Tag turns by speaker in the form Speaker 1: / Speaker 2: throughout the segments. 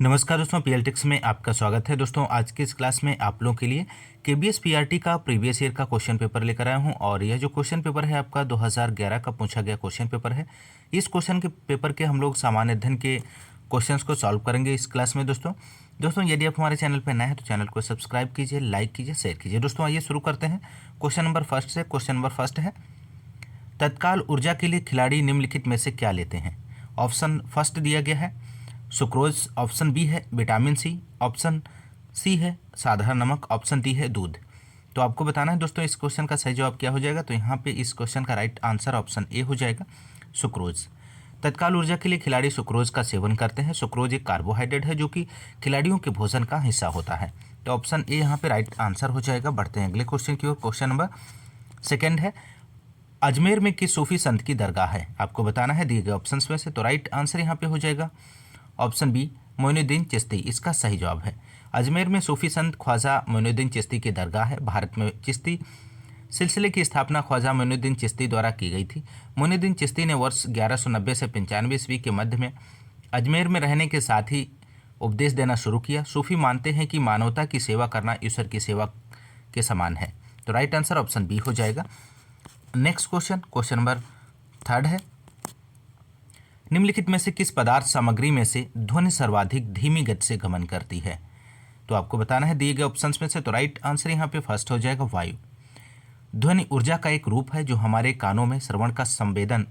Speaker 1: नमस्कार दोस्तों, पीएलटिक्स में आपका स्वागत है। दोस्तों आज की इस क्लास में आप लोगों के लिए केबीएस पीआरटी का प्रीवियस ईयर का क्वेश्चन पेपर लेकर आया हूं और यह जो क्वेश्चन पेपर है आपका 2011 का पूछा गया क्वेश्चन पेपर है। इस क्वेश्चन के पेपर के हम लोग सामान्य अध्ययन के क्वेश्चंस को सॉल्व करेंगे इस क्लास में। दोस्तों यदि आप हमारे चैनल पर नए हैं तो चैनल को सब्सक्राइब कीजिए, लाइक कीजिए, शेयर कीजिए। दोस्तों आइए शुरू करते हैं क्वेश्चन नंबर फर्स्ट से। क्वेश्चन नंबर फर्स्ट है, तत्काल ऊर्जा के लिए खिलाड़ी निम्नलिखित में से क्या लेते हैं। ऑप्शन फर्स्ट दिया गया है सुक्रोज, ऑप्शन बी है विटामिन सी, ऑप्शन सी है साधारण नमक, ऑप्शन डी है दूध। तो आपको बताना है दोस्तों इस क्वेश्चन का सही जवाब क्या हो जाएगा। तो यहाँ पे इस क्वेश्चन का राइट आंसर ऑप्शन ए हो जाएगा, सुक्रोज। तत्काल ऊर्जा के लिए खिलाड़ी सुक्रोज का सेवन करते हैं। सुक्रोज एक कार्बोहाइड्रेट है जो कि खिलाड़ियों के भोजन का हिस्सा होता है। तो ऑप्शन ए यहाँ पे राइट आंसर हो जाएगा। बढ़ते हैं अगले क्वेश्चन की ओर। क्वेश्चन नंबर सेकेंड है, अजमेर में किस सूफी संत की दरगाह है। आपको बताना है दिए गए ऑप्शंस में से। तो राइट आंसर यहाँ पे हो जाएगा ऑप्शन बी, मोइनुद्दीन चिश्ती। इसका सही जवाब है अजमेर में सूफी संत ख्वाजा मोइनुद्दीन चिश्ती की दरगाह है। भारत में चिश्ती सिलसिले की स्थापना ख्वाजा मोइनुद्दीन चिश्ती द्वारा की गई थी। मोइनुद्दीन चिश्ती ने वर्ष 1190 से 95 ईस्वी के मध्य में अजमेर में रहने के साथ ही उपदेश देना शुरू किया। सूफी मानते हैं कि मानवता की सेवा करना ईश्वर की सेवा के समान है। तो राइट आंसर ऑप्शन बी हो जाएगा। नेक्स्ट क्वेश्चन नंबर थर्ड है, निम्नलिखित में से किस पदार्थ सामग्री में से ध्वनि सर्वाधिक धीमी गति से गमन करती है। तो आपको बताना है दिए गए ऑप्शंस में से। तो राइट आंसर यहाँ पे फर्स्ट हो जाएगा वायु। ध्वनि ऊर्जा का एक रूप है जो हमारे कानों में श्रवण का संवेदन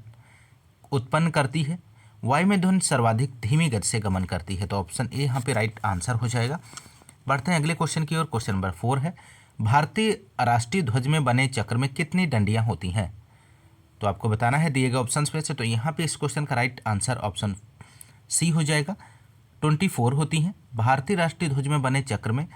Speaker 1: उत्पन्न करती है। वायु में ध्वनि सर्वाधिक धीमी गति से गमन करती है। तो ऑप्शन ए यहाँ पे राइट आंसर हो जाएगा। बढ़ते हैं अगले क्वेश्चन की ओर। क्वेश्चन नंबर 4 है, भारतीय राष्ट्रीय ध्वज में बने चक्र में कितनी डंडियां होती हैं। तो आपको बताना है दिए गए ऑप्शंस में से। तो यहाँ पे इस क्वेश्चन का राइट आंसर ऑप्शन सी हो जाएगा, 24 होती हैं। भारतीय राष्ट्रीय ध्वज में बने चक्र में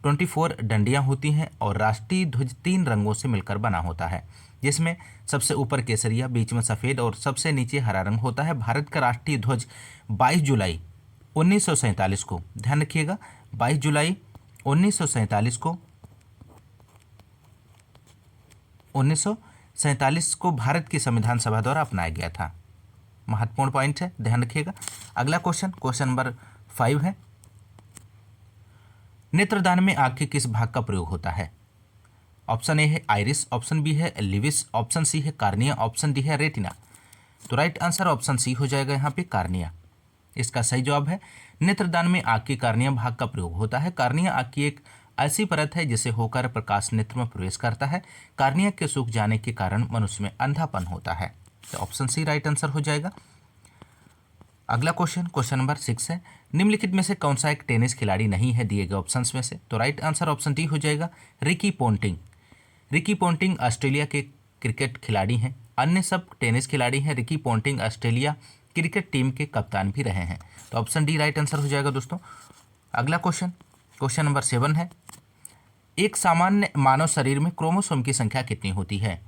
Speaker 1: 24 डंडियां होती हैं और राष्ट्रीय ध्वज 3 रंगों से मिलकर बना होता है, जिसमें सबसे ऊपर केसरिया, बीच में सफ़ेद और सबसे नीचे हरा रंग होता है। भारत का राष्ट्रीय ध्वज 22 जुलाई 1947 को, ध्यान रखिएगा 22 जुलाई 1947 को भारत की संविधान सभा द्वारा अपनाया गया था। महत्वपूर्ण पॉइंट है, ध्यान रखिएगा। अगला क्वेश्चन नंबर 5 है, नेत्रदान में आंख के किस भाग का प्रयोग होता है। ऑप्शन ए है आइरिस, ऑप्शन बी है लिविस, ऑप्शन सी है कार्निया, ऑप्शन डी है रेटिना। तो राइट आंसर ऑप्शन सी हो जाएगा यहाँ पे कार्निया। इसका सही जवाब है नेत्रदान में आंख के कार्निया भाग का प्रयोग होता है। कार्निया आंख की एक ऐसी परत है जिसे होकर प्रकाश नेत्र में प्रवेश करता है। कार्निया के सूख जाने के कारण मनुष्य में अंधापन होता है। तो ऑप्शन सी राइट आंसर हो जाएगा। अगला क्वेश्चन नंबर 6 है, निम्नलिखित में से कौन सा एक टेनिस खिलाड़ी नहीं है दिए गए ऑप्शंस में से। तो राइट आंसर ऑप्शन डी हो जाएगा, Ricky Ponting. Ricky Ponting Australia के क्रिकेट खिलाड़ी हैं। अन्य सब टेनिस खिलाड़ी हैं। Ricky Ponting Australia cricket team के कप्तान भी रहे हैं। तो ऑप्शन डी राइट आंसर हो जाएगा दोस्तों। अगला क्वेश्चन नंबर 7 है, एक सामान्य मानव शरीर में क्रोमोसोम की संख्या कितनी होती है।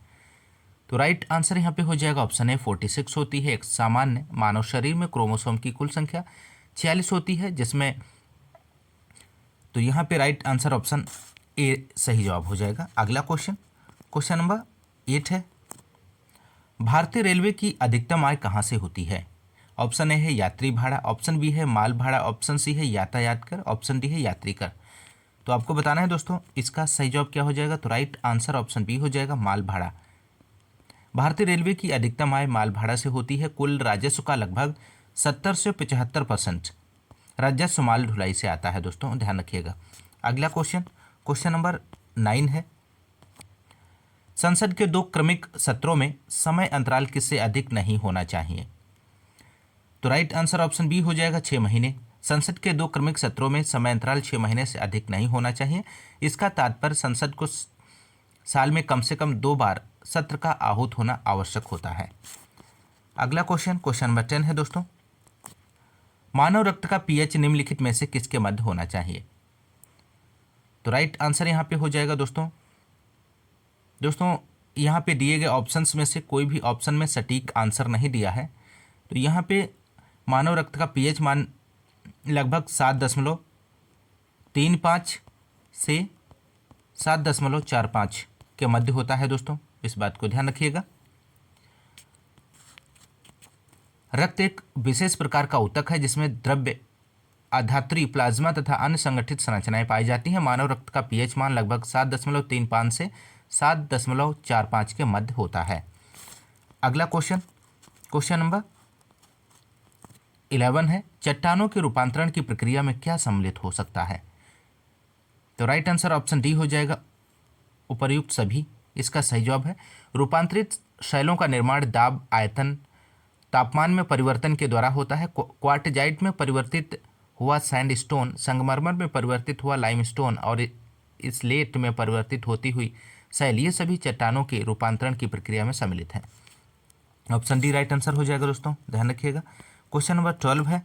Speaker 1: तो राइट आंसर यहाँ पे हो जाएगा ऑप्शन ए 46 होती है। एक सामान्य मानव शरीर में क्रोमोसोम की कुल संख्या 46 होती है, जिसमें तो यहाँ पे राइट आंसर ऑप्शन ए सही जवाब हो जाएगा। अगला क्वेश्चन नंबर 8 है, भारतीय रेलवे की अधिकतम आय कहाँ से होती है। ऑप्शन ए है यात्री भाड़ा, ऑप्शन बी है माल भाड़ा, ऑप्शन सी है यातायात कर, ऑप्शन डी है यात्री कर। तो आपको बताना है दोस्तों इसका सही जवाब क्या हो जाएगा। तो राइट आंसर ऑप्शन बी हो जाएगा, माल भाड़ा। भारतीय रेलवे की अधिकतम आय माल भाड़ा से होती है। कुल राजस्व का लगभग 70 से 75% राजस्व माल ढुलाई से आता है दोस्तों, ध्यान रखिएगा। अगला क्वेश्चन नंबर 9 है, संसद के 2 क्रमिक सत्रों में समय अंतराल किससे अधिक नहीं होना चाहिए। तो राइट आंसर ऑप्शन बी हो जाएगा, 6 महीने। संसद के 2 क्रमिक सत्रों में समय अंतराल 6 महीने से अधिक नहीं होना चाहिए। इसका तात्पर्य संसद को साल में कम से कम 2 बार सत्र का आहूत होना आवश्यक होता है। अगला क्वेश्चन नंबर 10 है दोस्तों, मानव रक्त का पीएच निम्नलिखित में से किसके मध्य होना चाहिए। तो राइट आंसर यहाँ पे हो जाएगा दोस्तों यहाँ पे दिए गए ऑप्शंस में से कोई भी ऑप्शन में सटीक आंसर नहीं दिया है। तो यहाँ पे मानव रक्त का पीएच मान लगभग 7.35 से 7.45 के मध्य होता है दोस्तों, इस बात को ध्यान रखिएगा। रक्त एक विशेष प्रकार का ऊतक है जिसमें द्रव्य अधात्री, प्लाज्मा तथा अन्य संगठित संरचनाएं पाई जाती हैं। मानव रक्त का पीएच मान लगभग 7.35 से 7.45 के मध्य होता है। अगला क्वेश्चन, क्वेश्चन नंबर 11 है, चट्टानों के रूपांतरण की प्रक्रिया में क्या सम्मिलित हो सकता है? तो राइट आंसर ऑप्शन डी हो जाएगा, उपर्युक्त सभी। इसका सही जवाब है रूपांतरित शैलों का निर्माण दाब, आयतन, तापमान में परिवर्तन के द्वारा होता है। क्वार्टजाइट में परिवर्तित हुआ सैंडस्टोन, संगमरमर में परिवर्तित हुआ लाइमस्टोन और स्लेट में परिवर्तित होती हुई शैल, ये सभी चट्टानों के रूपांतरण की प्रक्रिया में सम्मिलित हैं। ऑप्शन डी राइट आंसर हो जाएगा दोस्तों, ध्यान रखिएगा। क्वेश्चन नंबर 12 है,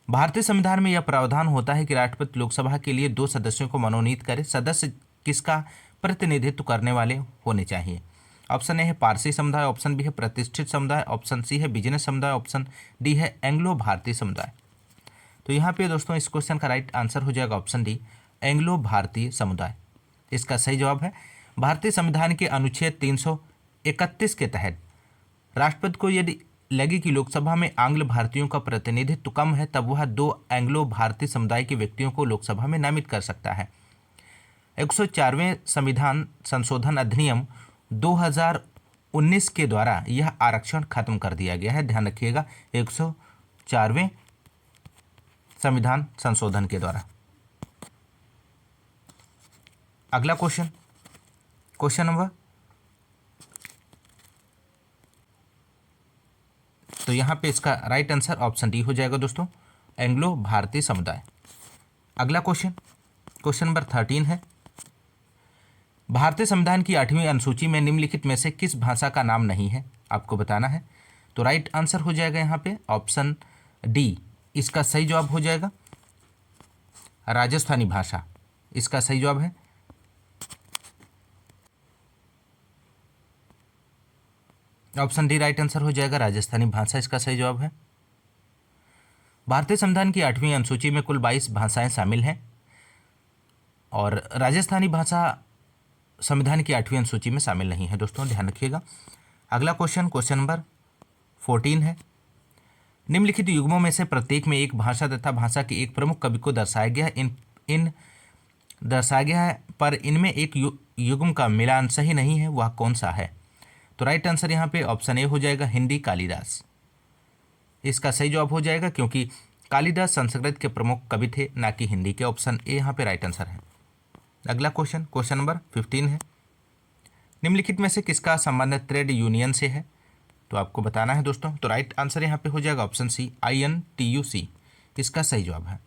Speaker 1: भारतीय संविधान में यह प्रावधान होता है कि राष्ट्रपति लोकसभा के लिए 2 सदस्यों को मनोनीत करे। सदस्य किसका प्रतिनिधित्व करने वाले होने चाहिए? ऑप्शन ए है पारसी समुदाय, ऑप्शन बी है प्रतिष्ठित समुदाय, ऑप्शन सी है बिजनेस समुदाय, ऑप्शन डी है एंग्लो भारतीय समुदाय। तो यहाँ पे दोस्तों इस क्वेश्चन का राइट आंसर हो जाएगा ऑप्शन डी, एंग्लो भारतीय समुदाय। इसका सही जवाब है भारतीय संविधान के अनुच्छेद 331 के तहत राष्ट्रपति को यदि लगे कि लोकसभा में आंग्ल भारतीयों का प्रतिनिधित्व कम है, तब वह 2 एंग्लो भारतीय समुदाय के व्यक्तियों को लोकसभा में नामित कर सकता है। 104वें संविधान संशोधन अधिनियम 2019 के द्वारा यह आरक्षण खत्म कर दिया गया है। ध्यान रखिएगा, 104वें संविधान संशोधन के द्वारा। अगला क्वेश्चन, क्वेश्चन नंबर, तो यहाँ पे इसका राइट आंसर ऑप्शन डी हो जाएगा दोस्तों, एंग्लो भारतीय समुदाय। अगला क्वेश्चन, क्वेश्चन नंबर 13 है, भारतीय संविधान की 8वीं अनुसूची में निम्नलिखित में से किस भाषा का नाम नहीं है? आपको बताना है। तो राइट आंसर हो जाएगा यहाँ पे ऑप्शन डी, इसका सही जवाब हो जाएगा राजस्थानी भाषा। इसका सही जवाब है ऑप्शन डी, राइट आंसर हो जाएगा राजस्थानी भाषा। इसका सही जवाब है। भारतीय संविधान की 8वीं अनुसूची में कुल 22 भाषाएं शामिल हैं और राजस्थानी भाषा संविधान की 8वीं अनुसूची में शामिल नहीं है दोस्तों, ध्यान रखिएगा। अगला क्वेश्चन, क्वेश्चन नंबर 14 है, निम्नलिखित युग्मों में से प्रत्येक में एक भाषा तथा भाषा के एक प्रमुख कवि को दर्शाया गया है। इन दर्शाया गया है, पर इनमें एक युग्म का मिलान सही नहीं है, वह कौन सा है? तो राइट आंसर यहाँ पे ऑप्शन ए हो जाएगा, हिंदी कालिदास। इसका सही जवाब हो जाएगा क्योंकि कालिदास संस्कृत के प्रमुख कवि थे, ना कि हिंदी के। ऑप्शन ए यहाँ पे राइट आंसर है। अगला क्वेश्चन, क्वेश्चन नंबर 15 है, निम्नलिखित में से किसका संबंध ट्रेड यूनियन से है? तो आपको बताना है दोस्तों। तो राइट आंसर यहाँ पे हो जाएगा ऑप्शन सी, INTUC। इसका सही जवाब है।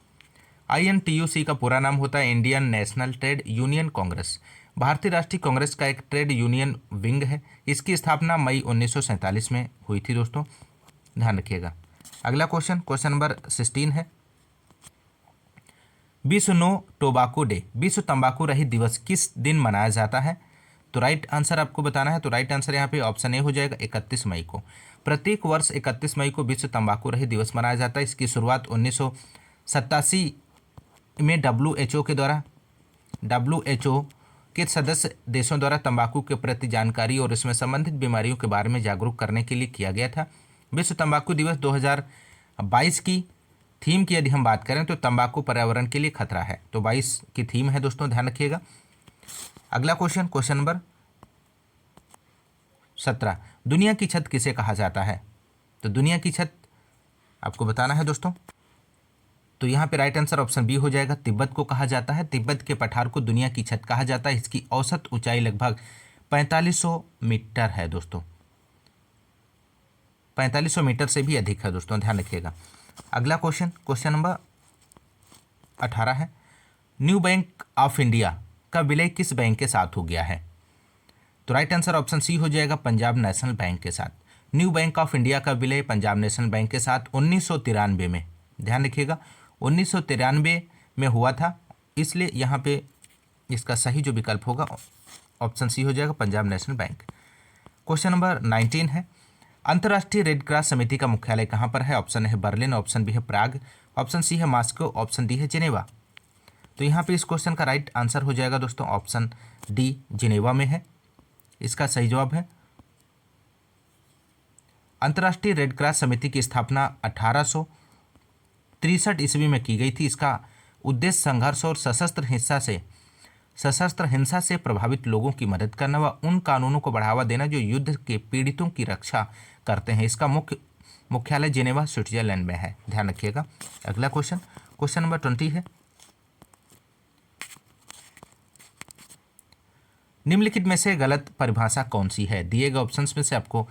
Speaker 1: INTUC का पूरा नाम होता है Indian national trade union Congress. भारतीय राष्ट्रीय कांग्रेस का एक ट्रेड यूनियन विंग है। इसकी स्थापना मई 1947 में हुई थी दोस्तों, ध्यान रखिएगा। अगला क्वेश्चन, क्वेश्चन नंबर 16 है, विश्व नो टोबाको डे, विश्व तंबाकू रहित दिवस किस दिन मनाया जाता है? तो राइट आंसर आपको बताना है। तो राइट आंसर यहाँ पे ऑप्शन ए हो जाएगा, 31 मई को। प्रत्येक वर्ष 31 मई को विश्व तंबाकू रहित दिवस मनाया जाता है। इसकी शुरुआत 1987 में WHO के द्वारा, WHO के सदस्य देशों द्वारा तंबाकू के प्रति जानकारी और इसमें संबंधित बीमारियों के बारे में जागरूक करने के लिए किया गया था। विश्व तंबाकू दिवस 2022 की थीम की यदि हम बात करें तो तंबाकू पर्यावरण के लिए खतरा है। तो 22 की थीम है दोस्तों, ध्यान रखिएगा। अगला क्वेश्चन, क्वेश्चन नंबर 17, दुनिया की छत किसे कहा जाता है? तो दुनिया की छत आपको बताना है दोस्तों। तो यहाँ पे राइट आंसर ऑप्शन बी हो जाएगा, तिब्बत को कहा जाता है। तिब्बत के पठार को दुनिया की छत कहा जाता है। इसकी औसत ऊंचाई लगभग 4500 मीटर है दोस्तों, 4500 मीटर से भी अधिक है दोस्तों, ध्यान रखिएगा। अगला क्वेश्चन, क्वेश्चन नंबर 18 है, न्यू बैंक ऑफ इंडिया का विलय किस बैंक के साथ हो गया है? तो राइट आंसर ऑप्शन सी हो जाएगा, पंजाब नेशनल बैंक के साथ। न्यू बैंक ऑफ इंडिया का विलय पंजाब नेशनल बैंक के साथ 1993 में, ध्यान रखिएगा, 1993 में हुआ था। इसलिए यहाँ पे इसका सही जो विकल्प होगा ऑप्शन सी हो जाएगा, Punjab national bank. Question number 19 है, अंतर्राष्ट्रीय रेड क्रॉस समिति का मुख्यालय कहाँ पर है? ऑप्शन है बर्लिन, ऑप्शन बी है प्राग, ऑप्शन सी है मॉस्को, ऑप्शन डी है जिनेवा। तो यहाँ पे इस क्वेश्चन का राइट आंसर हो जाएगा दोस्तों ऑप्शन डी, जिनेवा में है। इसका सही जवाब है। अंतर्राष्ट्रीय रेड क्रॉस समिति की स्थापना 1963 ईस्वी में की गई थी। इसका उद्देश्य संघर्ष और सशस्त्र हिंसा से प्रभावित लोगों की मदद करना व उन कानूनों को बढ़ावा देना जो युद्ध के पीड़ितों की रक्षा करते हैं। इसका मुख्यालय जिनेवा स्विट्जरलैंड में है, ध्यान रखिएगा। अगला क्वेश्चन नंबर 20 है, निम्नलिखित में से गलत परिभाषा कौन सी है। दिए गए ऑप्शंस में से आपको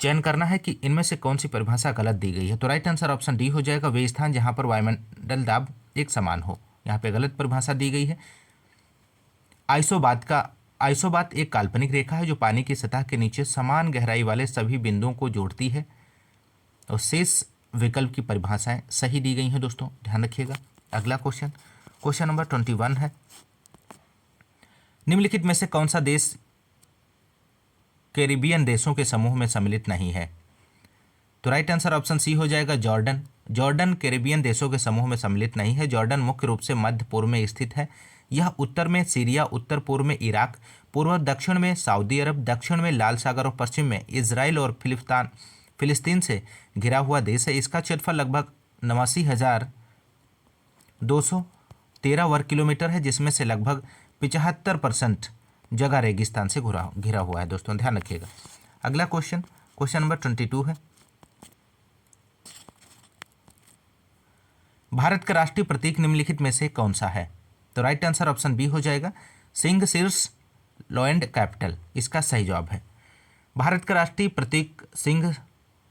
Speaker 1: चयन करना है कि इनमें से कौन सी परिभाषा गलत दी गई है। तो राइट आंसर ऑप्शन डी हो जाएगा, वे स्थान जहां पर वायुमंडल दाब एक समान हो। यहाँ पे गलत परिभाषा दी गई है। आइसोबात एक काल्पनिक रेखा है जो पानी की सतह के नीचे समान गहराई वाले सभी बिंदुओं को जोड़ती है। और शेष विकल्प की परिभाषाएं सही दी गई हैं दोस्तों, ध्यान रखिएगा। अगला क्वेश्चन नंबर 21 है, निम्नलिखित में से कौन सा देश कैरिबियन देशों के समूह में सम्मिलित नहीं है। तो राइट आंसर ऑप्शन सी हो जाएगा, जॉर्डन कैरिबियन देशों के समूह में सम्मिलित नहीं है। जॉर्डन मुख्य रूप से मध्य पूर्व में स्थित है। यह उत्तर में सीरिया, उत्तर पूर्व में इराक, पूर्व दक्षिण में सऊदी अरब, दक्षिण में लाल सागर और पश्चिम में इजराइल और फिलिस्तीन से घिरा हुआ देश है। इसका क्षेत्रफल लगभग 89,213 वर्ग किलोमीटर है, जिसमें से लगभग 75% जगह रेगिस्तान से घिरा हुआ है दोस्तों, ध्यान रखिएगा। अगला क्वेश्चन नंबर 22 है, भारत का राष्ट्रीय प्रतीक निम्नलिखित में से कौन सा है। तो राइट आंसर ऑप्शन बी हो जाएगा, सिंह, शीर्ष, लॉयड, कैपिटल। इसका सही जवाब है। भारत का राष्ट्रीय प्रतीक सिंह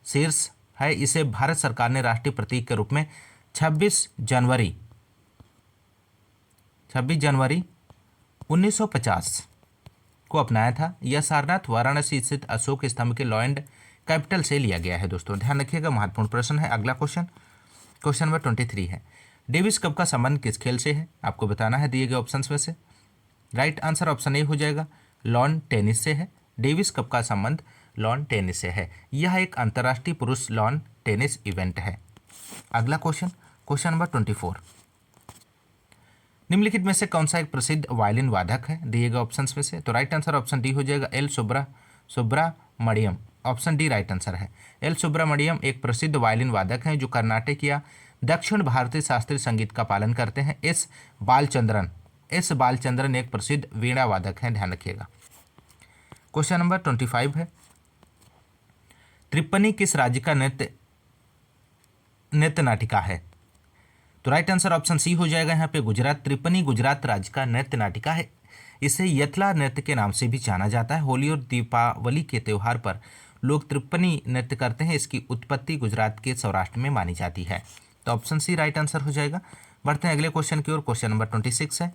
Speaker 1: शीर्ष है। इसे भारत सरकार ने राष्ट्रीय प्रतीक के रूप में 26 जनवरी 1950 को अपनाया था। यह सारनाथ, वाराणसी स्थित अशोक स्तंभ के लॉयड कैपिटल से लिया गया है दोस्तों, ध्यान रखिएगा। महत्वपूर्ण प्रश्न है। अगला क्वेश्चन नंबर 23 है, डेविस कप का संबंध किस खेल से है। आपको बताना है दिए गए ऑप्शंस में से। राइट आंसर ऑप्शन ए हो जाएगा, लॉन टेनिस से है। डेविस कप का संबंध लॉन टेनिस से है। यह एक अंतर्राष्ट्रीय पुरुष लॉन टेनिस इवेंट है। अगला क्वेश्चन नंबर 24, निम्नलिखित में से कौन सा एक प्रसिद्ध वायलिन वादक है दिए गए ऑप्शंस में से। तो राइट आंसर ऑप्शन डी हो जाएगा, L Subramaniam. Option D right answer है। एल सुब्रामण्यम एक प्रसिद्ध वायलिन वादक हैं जो कर्नाटक या दक्षिण भारतीय शास्त्रीय संगीत का पालन करते हैं। एस बालचंद्रन एक प्रसिद्ध वीणा वादक हैं, ध्यान रखिएगा। क्वेश्चन नंबर 25 है, त्रिप्पनी किस राज्य का नृत्य नाटिका है। तो राइट आंसर ऑप्शन सी हो जाएगा यहाँ पे, गुजरात। त्रिप्पनी गुजरात राज्य का नृत्य नाटिका है। इसे यतला नृत्य के नाम से भी जाना जाता है। होली और दीपावली के त्यौहार पर लोग त्रिप्पनी नृत्य करते हैं। इसकी उत्पत्ति गुजरात के सौराष्ट्र में मानी जाती है। तो ऑप्शन सी राइट आंसर हो जाएगा। बढ़ते हैं अगले क्वेश्चन की ओर। क्वेश्चन नंबर 26 है,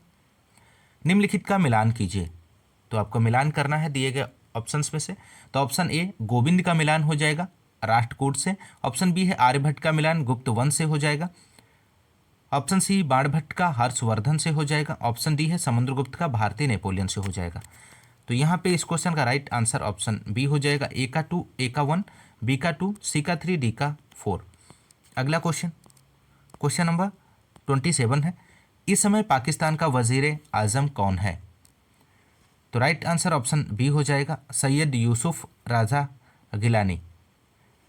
Speaker 1: निम्नलिखित का मिलान कीजिए। तो आपको मिलान करना है दिए गए ऑप्शंस में से। तो ऑप्शन ए गोविंद का मिलान हो जाएगा राष्ट्रकूट से। ऑप्शन बी है आर्यभट्ट का मिलान गुप्त वंश से हो जाएगा। ऑप्शन सी बाणभट्ट का हर्षवर्धन से हो जाएगा। ऑप्शन डी है समुद्रगुप्त का भारतीय नेपोलियन से हो जाएगा। तो यहाँ पे इस क्वेश्चन का राइट आंसर ऑप्शन बी हो जाएगा, ए का 2, ए का 1, बी का 2, सी का 3, डी का 4। अगला क्वेश्चन नंबर 27 है, इस समय पाकिस्तान का वजीर आजम कौन है। तो राइट आंसर ऑप्शन बी हो जाएगा, सैयद यूसुफ राजा गिलानी।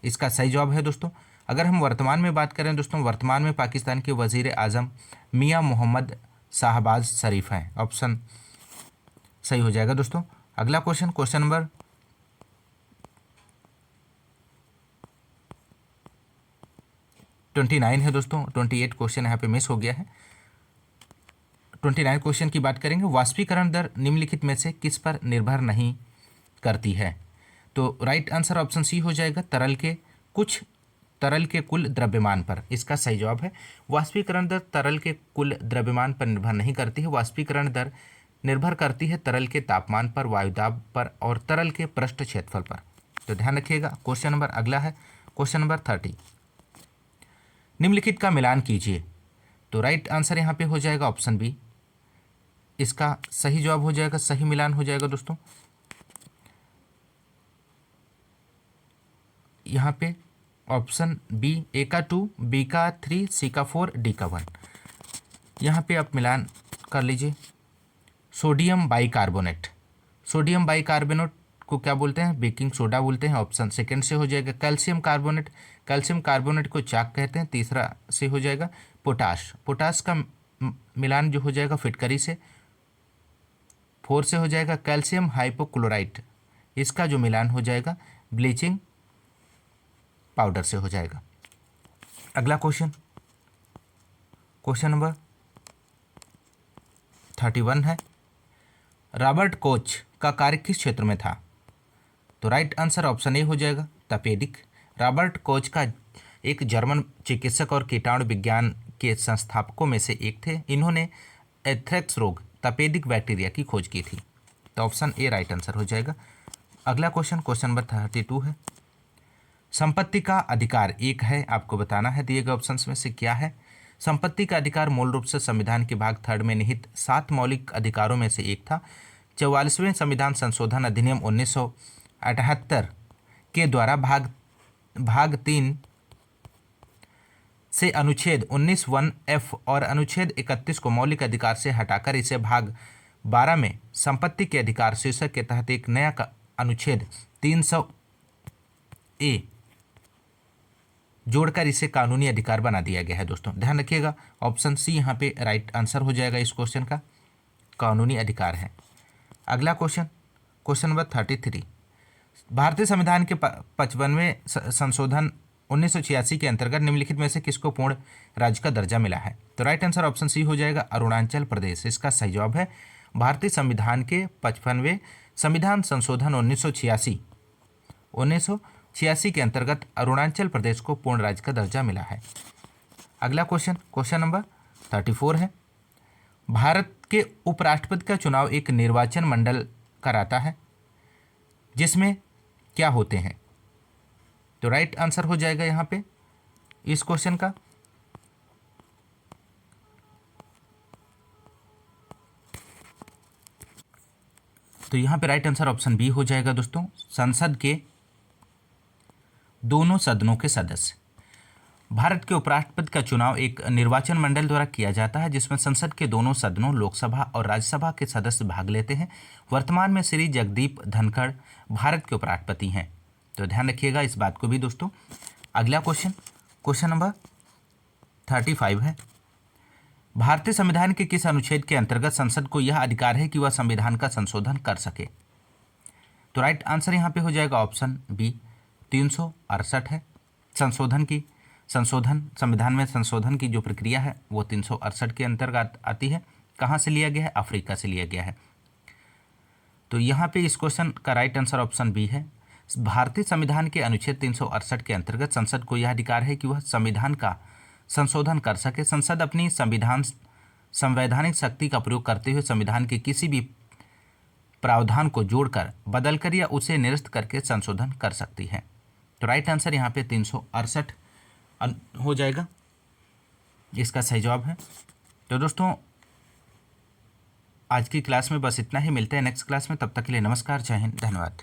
Speaker 1: इसका सही जवाब है दोस्तों। अगर हम वर्तमान में बात करें दोस्तों, वर्तमान में पाकिस्तान के वजीर आजम मियां मोहम्मद शाहबाज शरीफ हैं। ऑप्शन सही हो जाएगा दोस्तों। अगला क्वेश्चन नंबर 29 है दोस्तों। 28 क्वेश्चन यहाँ पे मिस हो गया है। 29 क्वेश्चन की बात करेंगे, वाष्पीकरण दर निम्नलिखित में से किस पर निर्भर नहीं करती है। तो राइट आंसर ऑप्शन सी हो जाएगा, तरल के कुल द्रव्यमान पर। इसका सही जवाब है, वाष्पीकरण दर तरल के कुल द्रव्यमान पर निर्भर नहीं करती है। वाष्पीकरण दर निर्भर करती है तरल के तापमान पर, वायुदाब पर और तरल के पृष्ठ क्षेत्रफल पर। तो ध्यान रखिएगा। क्वेश्चन नंबर अगला है क्वेश्चन नंबर 30, निम्नलिखित का मिलान कीजिए। तो राइट आंसर यहाँ पे हो जाएगा ऑप्शन बी। इसका सही जवाब हो जाएगा, सही मिलान हो जाएगा दोस्तों। यहाँ पे ऑप्शन बी, ए का 2, बी का 3, सी का 4, डी का 1। यहाँ पे आप मिलान कर लीजिए। सोडियम बाइकार्बोनेट को क्या बोलते हैं? बेकिंग सोडा बोलते हैं। ऑप्शन सेकंड से हो जाएगा कैल्शियम कार्बोनेट, कैल्शियम कार्बोनेट को चाक कहते हैं। तीसरा से हो जाएगा पोटाश, पोटाश का मिलान जो हो जाएगा फिटकरी से। 4 से हो जाएगा कैल्शियम हाइपोक्लोराइट, इसका जो मिलान हो जाएगा ब्लीचिंग पाउडर से हो जाएगा। अगला क्वेश्चन, क्वेश्चन नंबर 31 है, रॉबर्ट कोच का कार्य किस क्षेत्र में था? तो राइट आंसर ऑप्शन ए हो जाएगा तपेदिक। रॉबर्ट कोच का एक जर्मन चिकित्सक और कीटाणु विज्ञान के संस्थापकों में से एक थे। इन्होंने एंथ्रेक्स रोग तपेदिक बैक्टीरिया की खोज की थी। तो ऑप्शन ए राइट आंसर हो जाएगा। अगला क्वेश्चन, क्वेश्चन नंबर 32 है, संपत्ति का अधिकार एक है, आपको बताना है दिए गए ऑप्शंस में से क्या है। संपत्ति का अधिकार मूल रूप से संविधान के भाग 3 में निहित 7 मौलिक अधिकारों में से एक था। 44वें संविधान संशोधन अधिनियम 1978 के द्वारा भाग 3 से अनुच्छेद 19(1)(f) और अनुच्छेद 31 को मौलिक अधिकार से हटाकर इसे भाग 12 में संपत्ति के अधिकार शीर्षक के तहत एक नया अनुच्छेद 300(a) जोड़कर इसे कानूनी अधिकार बना दिया गया है। दोस्तों ध्यान रखिएगा, ऑप्शन सी यहाँ पे राइट आंसर हो जाएगा इस क्वेश्चन का, कानूनी अधिकार है। अगला क्वेश्चन, क्वेश्चन नंबर 33, भारतीय संविधान के 55वें संशोधन 1986 के अंतर्गत निम्नलिखित में से किसको पूर्ण राज्य का दर्जा मिला है? तो राइट आंसर ऑप्शन सी हो जाएगा अरुणाचल प्रदेश, इसका सही जवाब है। भारतीय संविधान के 55वें संविधान संशोधन 1986 के अंतर्गत अरुणाचल प्रदेश को पूर्ण राज्य का दर्जा मिला है। अगला क्वेश्चन, क्वेश्चन नंबर 34 है, भारत के उपराष्ट्रपति का चुनाव एक निर्वाचन मंडल कराता है जिसमें क्या होते हैं? तो राइट आंसर हो जाएगा यहाँ पे इस क्वेश्चन का तो यहाँ पे राइट आंसर ऑप्शन बी हो जाएगा। दोस्तों संसद के दोनों सदनों के सदस्य। भारत के उपराष्ट्रपति का चुनाव एक निर्वाचन मंडल द्वारा किया जाता है जिसमें संसद के दोनों सदनों लोकसभा और राज्यसभा के सदस्य भाग लेते हैं। वर्तमान में श्री जगदीप धनखड़ भारत के उपराष्ट्रपति हैं, तो ध्यान रखिएगा इस बात को भी दोस्तों। अगला क्वेश्चन, क्वेश्चन नंबर 35 है, भारतीय संविधान के किस अनुच्छेद के अंतर्गत संसद को यह अधिकार है कि वह संविधान का संशोधन कर सके? तो राइट आंसर यहाँ पे हो जाएगा ऑप्शन बी 368 है। संविधान में संशोधन की जो प्रक्रिया है वो 368 के अंतर्गत आती है। कहाँ से लिया गया है? अफ्रीका से लिया गया है। तो यहाँ पे इस क्वेश्चन का राइट आंसर ऑप्शन बी है। भारतीय संविधान के अनुच्छेद 368 के अंतर्गत संसद को यह अधिकार है कि वह संविधान का संशोधन कर सके। संसद अपनी संवैधानिक शक्ति का प्रयोग करते हुए संविधान के किसी भी प्रावधान को जोड़कर, बदलकर या उसे निरस्त करके संशोधन कर सकती है। तो राइट आंसर यहाँ पे 368 हो जाएगा, इसका सही जवाब है। तो दोस्तों आज की क्लास में बस इतना ही, मिलते हैं नेक्स्ट क्लास में, तब तक के लिए नमस्कार, जय हिंद, धन्यवाद।